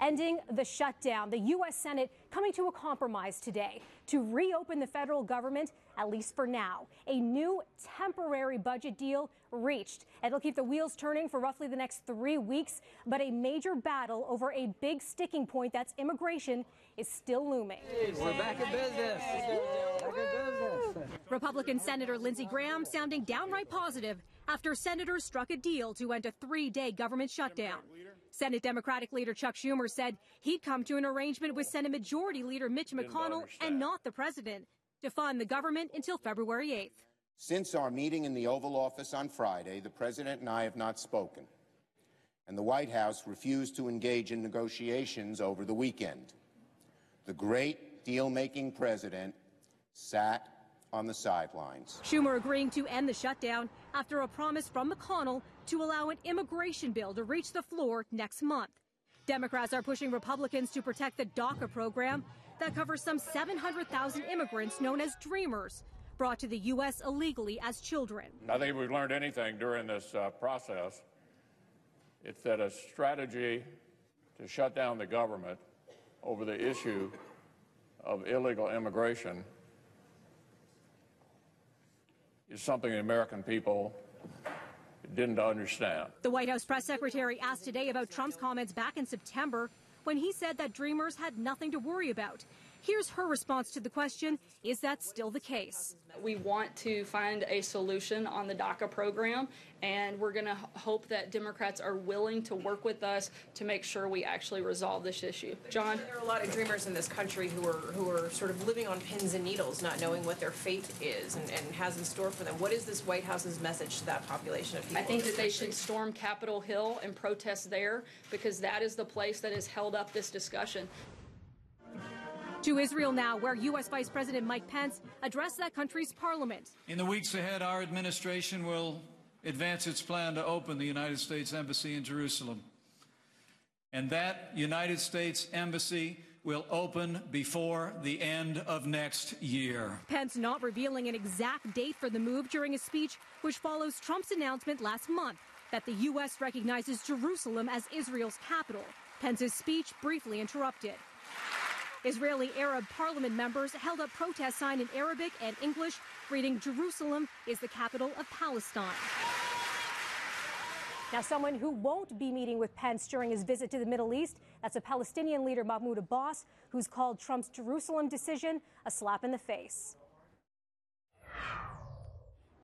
Ending the shutdown. The U.S. Senate coming to a compromise today to reopen the federal government, at least for now. A new temporary budget deal reached. It'll keep the wheels turning for roughly the next 3 weeks, but a major battle over a big sticking point, that's immigration, is still looming. We're back in business. Republican Senator Lindsey Graham sounding downright positive after senators struck a deal to end a 3-day government shutdown. Senate Democratic leader Chuck Schumer said he'd come to an arrangement with Senate Majority Leader Mitch McConnell and not the president to fund the government until February 8th. Since our meeting in the Oval Office on Friday, the president and I have not spoken, and the White House refused to engage in negotiations over the weekend. The great deal-making president sat on the sidelines. Schumer agreeing to end the shutdown after a promise from McConnell to allow an immigration bill to reach the floor next month. Democrats are pushing Republicans to protect the DACA program that covers some 700,000 immigrants known as Dreamers, brought to the U.S. illegally as children. I think if we've learned anything during this process, it's that a strategy to shut down the government over the issue of illegal immigration is something the American people didn't understand. The White House press secretary asked today about Trump's comments back in September when he said that Dreamers had nothing to worry about. Here's her response to the question, is that still the case? We want to find a solution on the DACA program, and we're going to hope that Democrats are willing to work with us to make sure we actually resolve this issue. John? There are a lot of dreamers in this country who are sort of living on pins and needles, not knowing what their fate is and has in store for them. What is this White House's message to that population of people? I think that they should storm Capitol Hill and protest there, because that is the place that has held up this discussion. To Israel now, where U.S. Vice President Mike Pence addressed that country's parliament. In the weeks ahead, our administration will advance its plan to open the United States Embassy in Jerusalem. And that United States Embassy will open before the end of next year. Pence not revealing an exact date for the move during a speech which follows Trump's announcement last month that the U.S. recognizes Jerusalem as Israel's capital. Pence's speech briefly interrupted. Israeli Arab parliament members held up protest signs in Arabic and English, reading "Jerusalem is the capital of Palestine." Now, someone who won't be meeting with Pence during his visit to the Middle East, that's a Palestinian leader, Mahmoud Abbas, who's called Trump's Jerusalem decision a slap in the face.